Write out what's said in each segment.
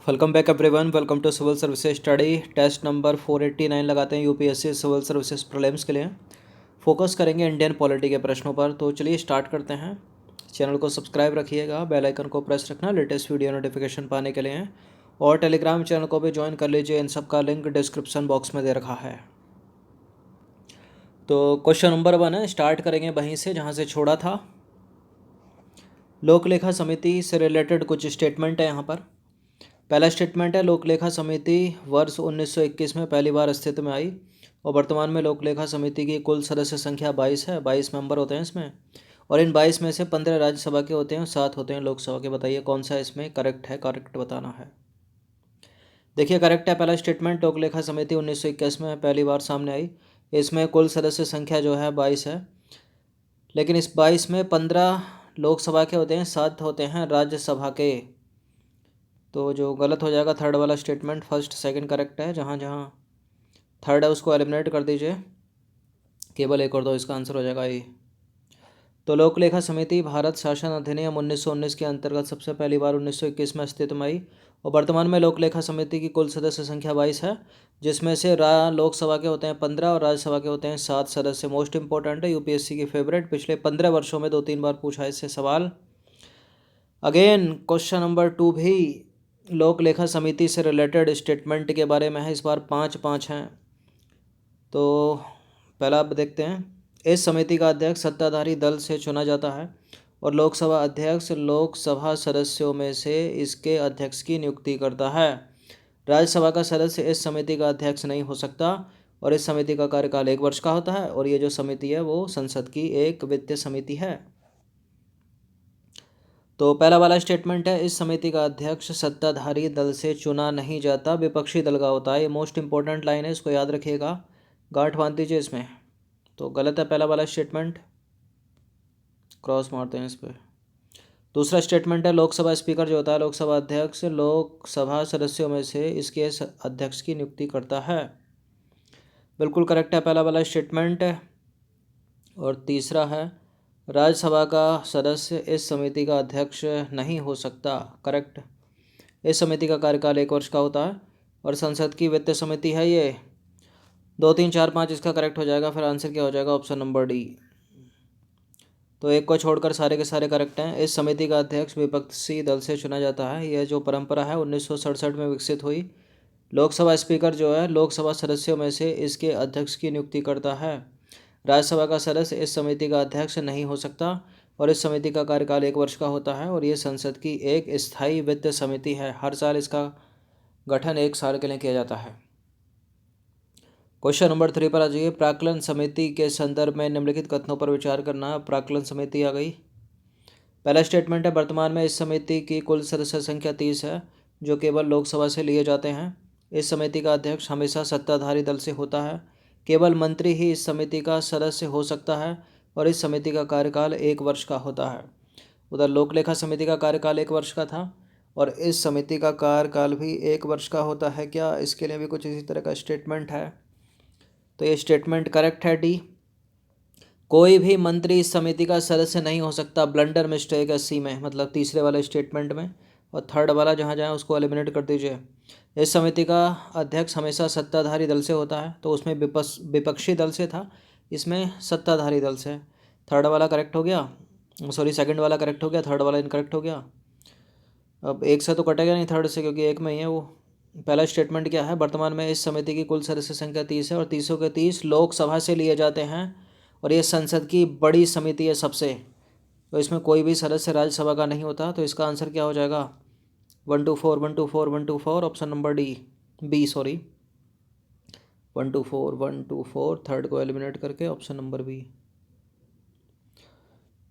Welcome back everyone. Welcome to civil services study. Test number 489 लगाते हैं UPSC civil services prelims के लिए। Focus करेंगे इंडियन पॉलिटी के प्रश्नों पर। तो चलिए स्टार्ट करते हैं। चैनल को सब्सक्राइब रखिएगा, बेल आइकन को प्रेस रखना लेटेस्ट वीडियो नोटिफिकेशन पाने के लिए, और टेलीग्राम चैनल को भी ज्वाइन कर लीजिए। इन सब का लिंक डिस्क्रिप्शन बॉक्स में दे रखा है। तो क्वेश्चन नंबर 1 है, स्टार्ट करेंगे वहीं से जहाँ से छोड़ा था। लोक लेखा समिति से रिलेटेड कुछ स्टेटमेंट है यहाँ पर। पहला स्टेटमेंट है, लोक लेखा समिति वर्ष 1921 में पहली बार अस्तित्व में आई और वर्तमान में लोक लेखा समिति की कुल सदस्य संख्या 22 है। 22 मेंबर होते हैं इसमें, और इन 22 में से 15 राज्यसभा के होते हैं और 7 होते हैं लोकसभा के। बताइए कौन सा इसमें करेक्ट है, करेक्ट बताना है। देखिए करेक्ट है पहला स्टेटमेंट, लोक लेखा समिति 1921 में पहली बार सामने आई। इसमें कुल सदस्य संख्या जो है 22 है, लेकिन इस 22 में 15 लोकसभा के होते हैं, 7 होते हैं राज्यसभा के। तो जो गलत हो जाएगा थर्ड वाला स्टेटमेंट, फर्स्ट सेकंड करेक्ट है। जहाँ जहाँ थर्ड है उसको एलिमिनेट कर दीजिए, केवल एक और दो, इसका आंसर हो जाएगा ए। तो लोक लेखा समिति भारत शासन अधिनियम 1919 के अंतर्गत सबसे पहली बार 1921 में अस्तित्व में आई और वर्तमान में लोक लेखा समिति की कुल सदस्य संख्या 22 है, जिसमें से लोकसभा के होते हैं 15 और राज्यसभा के होते हैं 7 सदस्य। मोस्ट इंपॉर्टेंट है, यूपीएससी की फेवरेट, पिछले 15 वर्षों में 2-3 बार पूछा है इससे सवाल। अगेन क्वेश्चन नंबर 2 भी लोक लेखा समिति से रिलेटेड स्टेटमेंट के बारे में है। इस बार 5-5 हैं। तो पहला आप देखते हैं, इस समिति का अध्यक्ष सत्ताधारी दल से चुना जाता है और लोकसभा अध्यक्ष लोकसभा सदस्यों में से इसके अध्यक्ष की नियुक्ति करता है। राज्यसभा का सदस्य इस समिति का अध्यक्ष नहीं हो सकता और इस समिति का कार्यकाल 1 वर्ष का होता है, और ये जो समिति है वो संसद की एक वित्तीय समिति है। तो पहला वाला स्टेटमेंट है, इस समिति का अध्यक्ष सत्ताधारी दल से चुना नहीं जाता, विपक्षी दल का होता है। ये मोस्ट इंपॉर्टेंट लाइन है, इसको याद रखिएगा, गांठ बांध दीजिए इसमें। तो गलत है पहला वाला स्टेटमेंट, क्रॉस मारते हैं इस पर। दूसरा स्टेटमेंट है, लोकसभा स्पीकर जो होता है, लोकसभा अध्यक्ष लोकसभा सदस्यों में से इसके अध्यक्ष की नियुक्ति करता है। बिल्कुल करेक्ट है पहला वाला स्टेटमेंट। और तीसरा है, राज्यसभा का सदस्य इस समिति का अध्यक्ष नहीं हो सकता, करेक्ट। इस समिति का कार्यकाल 1 वर्ष का होता है और संसद की वित्त समिति है ये। 2, 3, 4, 5 इसका करेक्ट हो जाएगा। फिर आंसर क्या हो जाएगा, ऑप्शन नंबर डी। तो एक को छोड़कर सारे के सारे करेक्ट हैं। इस समिति का अध्यक्ष विपक्षी दल से चुना जाता है। यह जो परंपरा है 1967 में विकसित हुई। लोकसभा स्पीकर जो है लोकसभा सदस्यों में से इसके अध्यक्ष की नियुक्ति करता है। राज्यसभा का सदस्य इस समिति का अध्यक्ष नहीं हो सकता और इस समिति का कार्यकाल 1 वर्ष का होता है, और ये संसद की एक स्थायी वित्त समिति है। हर साल इसका गठन 1 साल के लिए किया जाता है। क्वेश्चन नंबर 3 पर आ जाइए। प्राक्कलन समिति के संदर्भ में निम्नलिखित कथनों पर विचार करना। प्राक्कलन समिति आ गई। पहला स्टेटमेंट है, वर्तमान में इस समिति की कुल सदस्य संख्या 30 है, जो केवल लोकसभा से लिए जाते हैं। इस समिति का अध्यक्ष हमेशा सत्ताधारी दल से होता है। केवल मंत्री ही इस समिति का सदस्य हो सकता है और इस समिति का कार्यकाल 1 वर्ष का होता है। उधर लोक लेखा समिति का कार्यकाल 1 वर्ष का था और इस समिति का कार्यकाल भी 1 वर्ष का होता है क्या, इसके लिए भी कुछ इसी तरह का स्टेटमेंट है। तो ये स्टेटमेंट करेक्ट है डी। कोई भी मंत्री इस समिति का सदस्य नहीं हो सकता, ब्लंडर मिस्टेक है सी में, मतलब तीसरे वाले स्टेटमेंट में। और थर्ड वाला जहाँ जाए उसको एलिमिनेट कर दीजिए। इस समिति का अध्यक्ष हमेशा सत्ताधारी दल से होता है, तो उसमें विपक्षी दल से था, इसमें सत्ताधारी दल से। थर्ड वाला करेक्ट हो गया, सॉरी सेकंड वाला करेक्ट हो गया, थर्ड वाला इनकरेक्ट हो गया। अब एक से तो कटेगा नहीं थर्ड से, क्योंकि एक में ही है वो। पहला स्टेटमेंट क्या है, वर्तमान में इस समिति की कुल सदस्य संख्या 30 है और 30 के 30 लोकसभा से लिए जाते हैं और ये संसद की बड़ी समिति है सबसे। तो इसमें कोई भी सदस्य राज्यसभा का नहीं होता, तो इसका आंसर क्या हो जाएगा, 124 124 124, option number D B, sorry 124 124, third को एलिमिनेट करके ऑप्शन नंबर बी।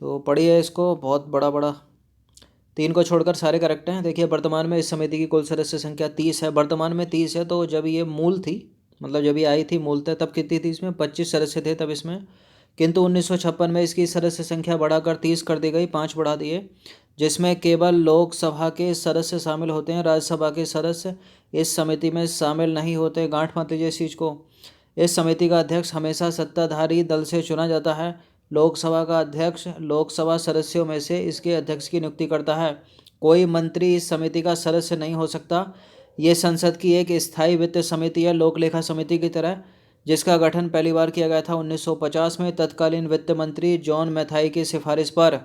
तो पढ़िए इसको, बहुत बड़ा बड़ा। 3 को छोड़कर सारे करेक्ट हैं। देखिए वर्तमान में इस समिति की कुल सदस्य संख्या 30 है। वर्तमान में 30 है, तो जब ये मूल थी, मतलब जब ये आई थी मूलतः, तब कितनी थी इसमें, 25 सदस्य थे तब इसमें। किंतु 1956 में इसकी सदस्य संख्या बढ़ाकर 30 कर दी गई, 5 बढ़ा दिए, जिसमें केवल लोकसभा के सदस्य शामिल होते हैं। राज्यसभा के सदस्य इस समिति में शामिल नहीं होते। गांठ मत लीजिए इस चीज़ को। इस समिति का अध्यक्ष हमेशा सत्ताधारी दल से चुना जाता है। लोकसभा का अध्यक्ष लोकसभा सदस्यों में से इसके अध्यक्ष की नियुक्ति करता है। कोई मंत्री इस समिति का सदस्य नहीं हो सकता। ये संसद की एक स्थायी वित्त समिति है, लोक लेखा समिति की तरह, जिसका गठन पहली बार किया गया था 1950 में तत्कालीन वित्त मंत्री जॉन मैथाई की सिफारिश पर।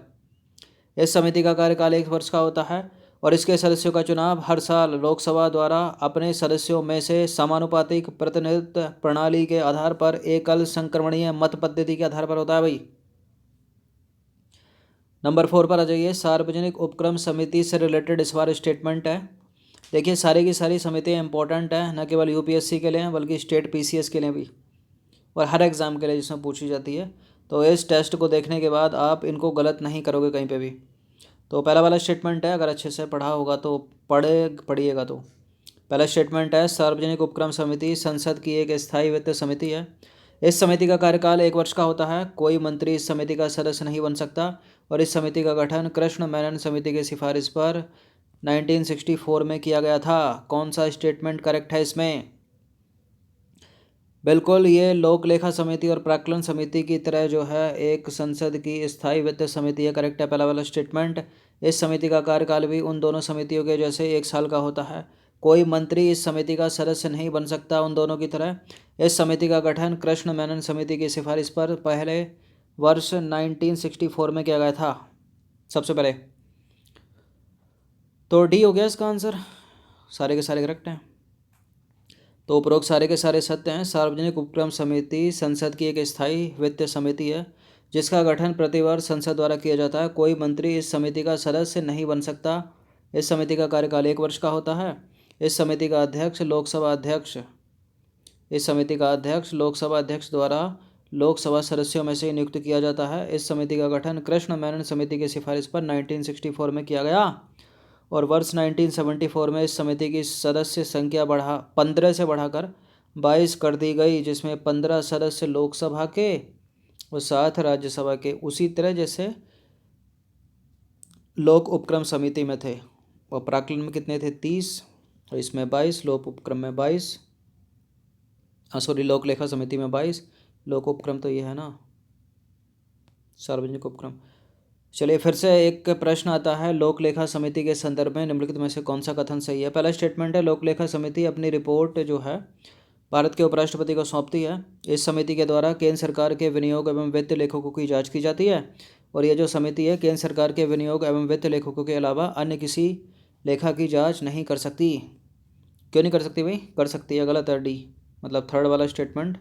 इस समिति का कार्यकाल 1 वर्ष का होता है और इसके सदस्यों का चुनाव हर साल लोकसभा द्वारा अपने सदस्यों में से समानुपातिक प्रतिनिधित्व प्रणाली के आधार पर एकल संक्रमणीय मत पद्धति के आधार पर होता है भाई। नंबर 4 पर आ जाइए। सार्वजनिक उपक्रम समिति से रिलेटेड इस बार स्टेटमेंट है। देखिए सारी की सारी समितियाँ इंपॉर्टेंट है, न केवल यूपीएससी के लिए बल्कि स्टेट पीसीएस के लिए भी और हर एग्ज़ाम के लिए जिसमें पूछी जाती है। तो इस टेस्ट को देखने के बाद आप इनको गलत नहीं करोगे कहीं पे भी। तो पहला वाला स्टेटमेंट है, अगर अच्छे से पढ़ा होगा तो पढ़िएगा। तो पहला स्टेटमेंट है, सार्वजनिक उपक्रम समिति संसद की एक स्थायी वित्त समिति है। इस समिति का कार्यकाल 1 वर्ष का होता है। कोई मंत्री इस समिति का सदस्य नहीं बन सकता और इस समिति का गठन कृष्ण मेनन समिति की सिफारिश पर 1964 में किया गया था। कौन सा स्टेटमेंट करेक्ट है इसमें? बिल्कुल, ये लोक लेखा समिति और प्राक्कलन समिति की तरह जो है एक संसद की स्थायी वित्त समिति है। करेक्ट है पहला वाला स्टेटमेंट। इस समिति का कार्यकाल भी उन दोनों समितियों के जैसे 1 साल का होता है। कोई मंत्री इस समिति का सदस्य नहीं बन सकता उन दोनों की तरह। इस समिति का गठन कृष्ण मेनन समिति की सिफारिश पर पहले वर्ष 1964 में किया गया था सबसे पहले। तो डी हो गया इसका आंसर, सारे के सारे करेक्ट हैं। तो उपरोक्त सारे के सारे सत्य हैं। सार्वजनिक उपक्रम समिति संसद की एक स्थायी वित्त समिति है जिसका गठन प्रतिवर्ष संसद द्वारा किया जाता है। कोई मंत्री इस समिति का सदस्य नहीं बन सकता। इस समिति का कार्यकाल 1 वर्ष का होता है। इस समिति का अध्यक्ष लोकसभा अध्यक्ष द्वारा लोकसभा सदस्यों में से नियुक्त किया जाता है। इस समिति का गठन कृष्ण मेनन समिति की सिफारिश पर 1964 में किया गया और वर्ष 1974 में इस समिति की सदस्य संख्या 15 से बढ़ाकर 22 कर दी गई, जिसमें 15 सदस्य लोकसभा के और 7 राज्यसभा के, उसी तरह जैसे लोक उपक्रम समिति में थे। और प्राक्कलन में कितने थे? 30 और इसमें 22, लोक उपक्रम में 22, लोक लेखा समिति में 22, लोक उपक्रम तो ये है ना सार्वजनिक उपक्रम। चलिए फिर से एक प्रश्न आता है, लोक लेखा समिति के संदर्भ में निम्नलिखित में से कौन सा कथन सही है? पहला स्टेटमेंट है, लोक लेखा समिति अपनी रिपोर्ट जो है भारत के उपराष्ट्रपति को सौंपती है। इस समिति के द्वारा केंद्र सरकार के विनियोग एवं वित्त लेखकों की जांच की जाती है और ये जो समिति है केंद्र सरकार के विनियोग एवं वित्त लेखकों के अलावा अन्य किसी लेखा की जाँच नहीं कर सकती। क्यों नहीं कर सकती भाई? कर सकती है, गलत है डी, मतलब थर्ड वाला स्टेटमेंट।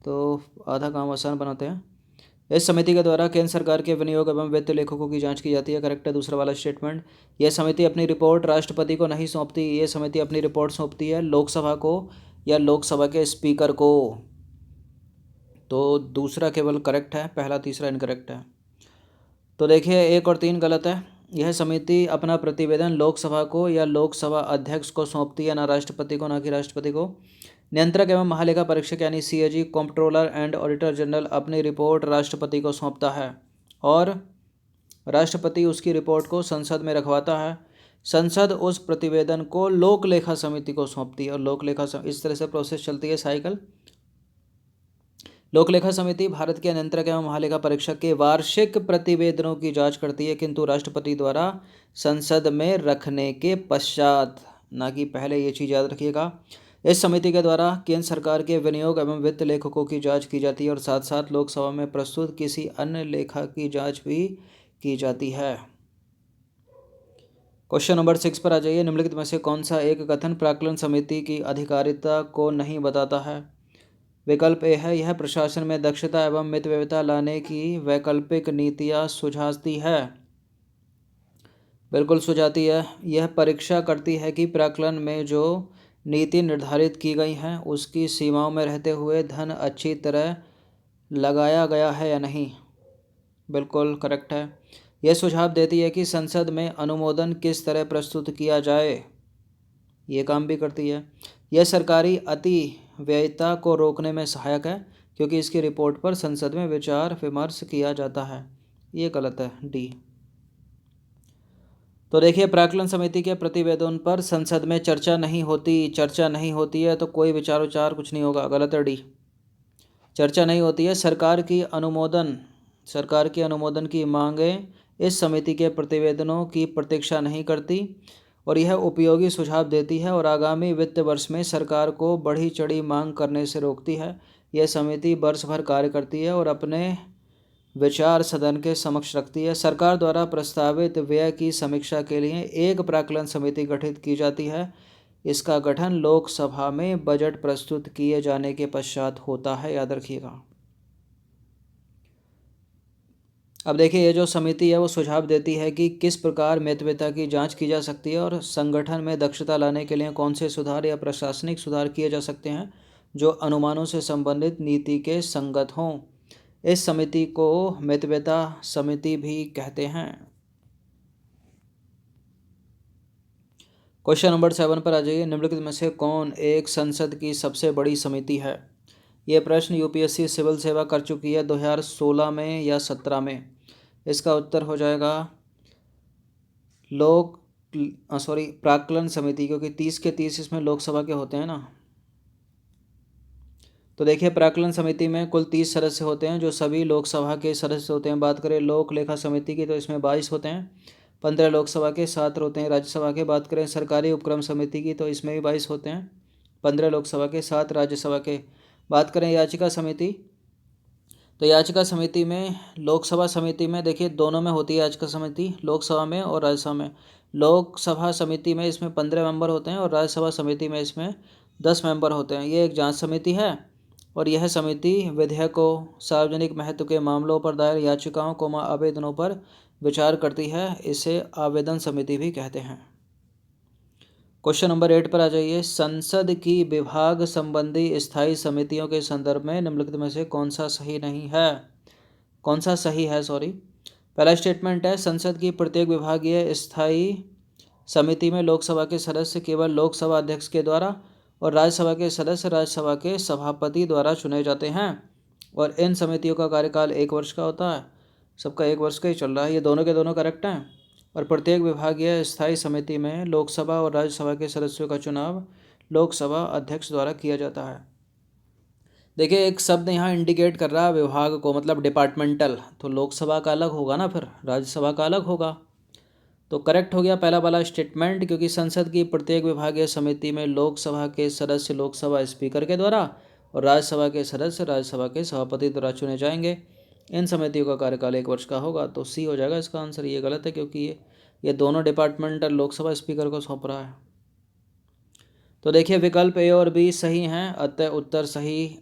तो आधा काम आसान बनाते हैं। इस समिति के द्वारा केंद्र सरकार के विनियोग एवं वित्त लेखकों की जांच की जाती है। करेक्ट है दूसरा वाला स्टेटमेंट। यह समिति अपनी रिपोर्ट राष्ट्रपति को नहीं सौंपती। ये समिति अपनी रिपोर्ट सौंपती है लोकसभा को या लोकसभा के स्पीकर को। तो दूसरा केवल करेक्ट है, पहला तीसरा इनकरेक्ट है। तो देखिए 1 और 3 गलत है। यह समिति अपना प्रतिवेदन लोकसभा को या लोकसभा अध्यक्ष को सौंपती है, ना राष्ट्रपति को, ना कि राष्ट्रपति को। नियंत्रक एवं महालेखा परीक्षक यानी CAG, comptroller and auditor general अपनी रिपोर्ट राष्ट्रपति को सौंपता है और राष्ट्रपति उसकी रिपोर्ट को संसद में रखवाता है। संसद उस प्रतिवेदन को लोक लेखा समिति को सौंपती है और लोक लेखा इस तरह से प्रोसेस चलती है, साइकिल। लोक लेखा समिति भारत के नियंत्रक एवं महालेखा परीक्षक के वार्षिक प्रतिवेदनों की जांच करती है, किंतु राष्ट्रपति द्वारा संसद में रखने के पश्चात, ना कि पहले। ये चीज़ याद रखिएगा। इस समिति के द्वारा केंद्र सरकार के विनियोग एवं वित्त लेखकों की जांच की जाती है और साथ साथ लोकसभा में प्रस्तुत किसी अन्य लेखा की जांच भी की जाती है। क्वेश्चन नंबर 6 पर आ जाइए। निम्नलिखित में से कौन सा एक कथन प्राक्कलन समिति की अधिकारिता को नहीं बताता है? विकल्प ए है, यह प्रशासन में दक्षता एवं मितव्ययिता लाने की वैकल्पिक नीतियाँ सुझाती है। बिल्कुल सुझाती है। यह परीक्षा करती है कि प्राक्कलन में जो नीति निर्धारित की गई हैं उसकी सीमाओं में रहते हुए धन अच्छी तरह लगाया गया है या नहीं। बिल्कुल करेक्ट है। यह सुझाव देती है कि संसद में अनुमोदन किस तरह प्रस्तुत किया जाए, ये काम भी करती है। यह सरकारी अति व्ययिता को रोकने में सहायक है क्योंकि इसकी रिपोर्ट पर संसद में विचार विमर्श किया जाता है। ये गलत है, डी। तो देखिए प्राक्कलन समिति के प्रतिवेदन पर संसद में चर्चा नहीं होती है तो कोई विचार उचार कुछ नहीं होगा, गलत है डी। चर्चा नहीं होती है। सरकार की अनुमोदन की मांगें इस समिति के प्रतिवेदनों की प्रतीक्षा नहीं करती और यह उपयोगी सुझाव देती है और आगामी वित्त वर्ष में सरकार को बढ़ी चढ़ी मांग करने से रोकती है। यह समिति वर्ष भर कार्य करती है और अपने विचार सदन के समक्ष रखती है। सरकार द्वारा प्रस्तावित व्यय की समीक्षा के लिए एक प्राक्कलन समिति गठित की जाती है। इसका गठन लोकसभा में बजट प्रस्तुत किए जाने के पश्चात होता है, याद रखिएगा। अब देखिए, ये जो समिति है वो सुझाव देती है कि किस प्रकार मितव्ययता की जांच की जा सकती है और संगठन में दक्षता लाने के लिए कौन से सुधार या प्रशासनिक सुधार किए जा सकते हैं जो अनुमानों से संबंधित नीति के संगत हों। इस समिति को मितव्ययता समिति भी कहते हैं। क्वेश्चन नंबर 7 पर आ जाइए। निम्नलिखित में से कौन एक संसद की सबसे बड़ी समिति है? ये प्रश्न यूपीएससी सिविल सेवा कर चुकी है 2016 में या 17 में। इसका उत्तर हो जाएगा प्राक्कलन समिति, क्योंकि 30 के 30 इसमें लोकसभा के होते हैं ना। तो देखिए, प्राक्कलन समिति में कुल 30 सदस्य होते हैं जो सभी लोकसभा के सदस्य होते हैं। बात करें लोक लेखा समिति की तो इसमें 22 होते हैं, 15 लोकसभा के, 7 होते हैं राज्यसभा के। बात करें सरकारी उपक्रम समिति की तो इसमें भी 22 होते हैं, 15 लोकसभा के, 7 राज्यसभा के। बात करें याचिका समिति तो याचिका समिति में लोकसभा समिति में देखिए दोनों में होती है याचिका समिति, लोकसभा में और राज्यसभा में। लोकसभा समिति में इसमें 15 मेंबर होते हैं और राज्यसभा समिति में इसमें 10 मेंबर होते हैं। ये एक जांच समिति है और यह समिति विधेयकों, सार्वजनिक महत्व के मामलों पर दायर याचिकाओं को आवेदनों पर विचार करती है। इसे आवेदन समिति भी कहते हैं। क्वेश्चन नंबर 8 पर आ जाइए। संसद की विभाग संबंधी स्थायी समितियों के संदर्भ में निम्नलिखित में से कौन सा सही है? पहला स्टेटमेंट है, संसद की प्रत्येक विभागीय स्थायी समिति में लोकसभा के सदस्य केवल लोकसभा अध्यक्ष के द्वारा और राज्यसभा के सदस्य राज्यसभा के सभापति द्वारा चुने जाते हैं और इन समितियों का कार्यकाल 1 वर्ष का होता है। सबका 1 वर्ष का ही चल रहा है, ये दोनों के दोनों करेक्ट हैं। और प्रत्येक विभागीय स्थायी समिति में लोकसभा और राज्यसभा के सदस्यों का चुनाव लोकसभा अध्यक्ष द्वारा किया जाता है। देखिए, एक शब्द यहाँ इंडिकेट कर रहा है विभाग को, मतलब डिपार्टमेंटल, तो लोकसभा का अलग होगा ना, फिर राज्यसभा का अलग होगा। तो करेक्ट हो गया पहला वाला स्टेटमेंट, क्योंकि संसद की प्रत्येक विभागीय समिति में लोकसभा के सदस्य लोकसभा स्पीकर के द्वारा और राज्यसभा के सदस्य राज्यसभा के सभापति द्वारा चुने जाएंगे। इन समितियों का कार्यकाल 1 वर्ष का होगा, तो सी हो जाएगा इसका आंसर। ये गलत है क्योंकि ये दोनों डिपार्टमेंटल लोकसभा स्पीकर को सौंप रहा है। तो देखिए, विकल्प ए और बी सही हैं, अतः उत्तर सही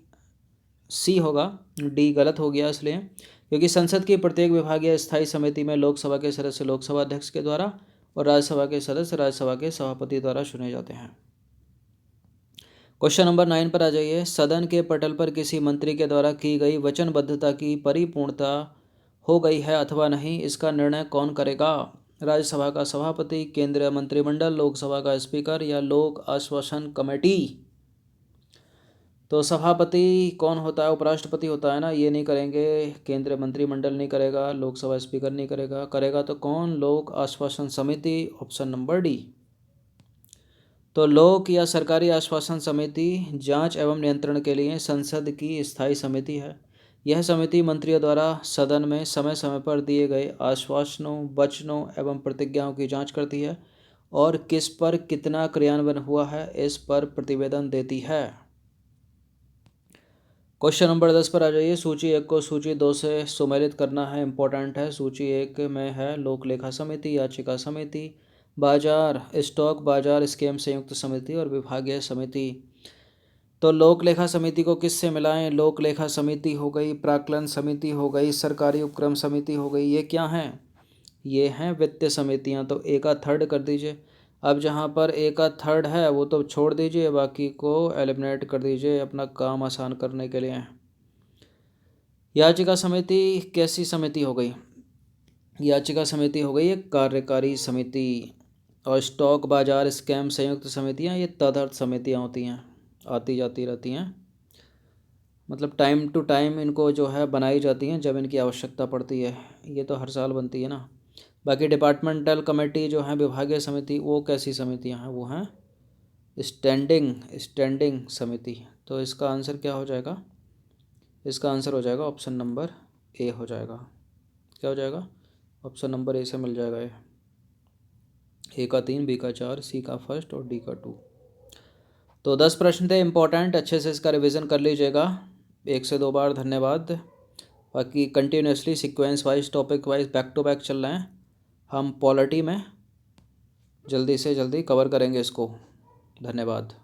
सी होगा। डी गलत हो गया इसलिए, क्योंकि संसद की प्रत्येक विभागीय स्थायी समिति में लोकसभा के सदस्य लोकसभा अध्यक्ष के द्वारा और राज्यसभा के सदस्य राज्यसभा के सभापति द्वारा चुने जाते हैं। क्वेश्चन नंबर 9 पर आ जाइए। सदन के पटल पर किसी मंत्री के द्वारा की गई वचनबद्धता की परिपूर्णता हो गई है अथवा नहीं, इसका निर्णय कौन करेगा? राज्यसभा का सभापति, केंद्रीय मंत्रिमंडल, लोकसभा का स्पीकर या लोक आश्वासन कमेटी? तो सभापति कौन होता है? उपराष्ट्रपति होता है ना। ये नहीं करेंगे, केंद्रीय मंत्रिमंडल नहीं करेगा, लोकसभा स्पीकर नहीं करेगा। करेगा तो कौन? लोक आश्वासन समिति, ऑप्शन नंबर डी। तो लोक या सरकारी आश्वासन समिति जांच एवं नियंत्रण के लिए संसद की स्थायी समिति है। यह समिति मंत्रियों द्वारा सदन में समय समय पर दिए गए आश्वासनों, वचनों एवं प्रतिज्ञाओं की जांच करती है और किस पर कितना क्रियान्वयन हुआ है इस पर प्रतिवेदन देती है। क्वेश्चन नंबर 10 पर आ जाइए। सूची 1 को सूची 2 से सुमेलित करना है, इंपॉर्टेंट है। सूची 1 में है लोक लेखा समिति, याचिका समिति, बाजार स्टॉक बाजार स्कीम संयुक्त समिति और विभागीय समिति। तो लोक लेखा समिति को किससे मिलाएं? लोक लेखा समिति हो गई, प्राक्कलन समिति हो गई, सरकारी उपक्रम समिति हो गई। ये क्या हैं? ये हैं वित्तीय समितियां। तो ए का थर्ड कर दीजिए। अब जहाँ पर ए का थर्ड है वो तो छोड़ दीजिए, बाकी को एलिमिनेट कर दीजिए अपना काम आसान करने के लिए। याचिका समिति कैसी समिति हो गई? याचिका समिति हो गई एक कार्यकारी समिति। और स्टॉक बाजार स्कैम संयुक्त समितियां ये तदर्थ समितियां होती हैं, आती जाती रहती हैं, मतलब टाइम टू टाइम इनको जो है बनाई जाती हैं जब इनकी आवश्यकता पड़ती है। ये तो हर साल बनती है ना। बाकी डिपार्टमेंटल कमेटी जो है विभागीय समिति, वो कैसी समितियां हैं? वो हैं स्टैंडिंग समिति। तो इसका आंसर क्या हो जाएगा? इसका आंसर हो जाएगा ऑप्शन नंबर ए हो जाएगा। क्या हो जाएगा? ऑप्शन नंबर ए से मिल जाएगा ये। ए का 3, बी का 4, सी का फर्स्ट और डी का 2। तो 10 प्रश्न थे इंपॉर्टेंट, अच्छे से इसका रिवीजन कर लीजिएगा 1 से 2 बार। धन्यवाद। बाकी continuously sequence wise topic wise back to back चल रहे हैं। हम पॉलिटी में जल्दी से जल्दी कवर करेंगे इसको। धन्यवाद।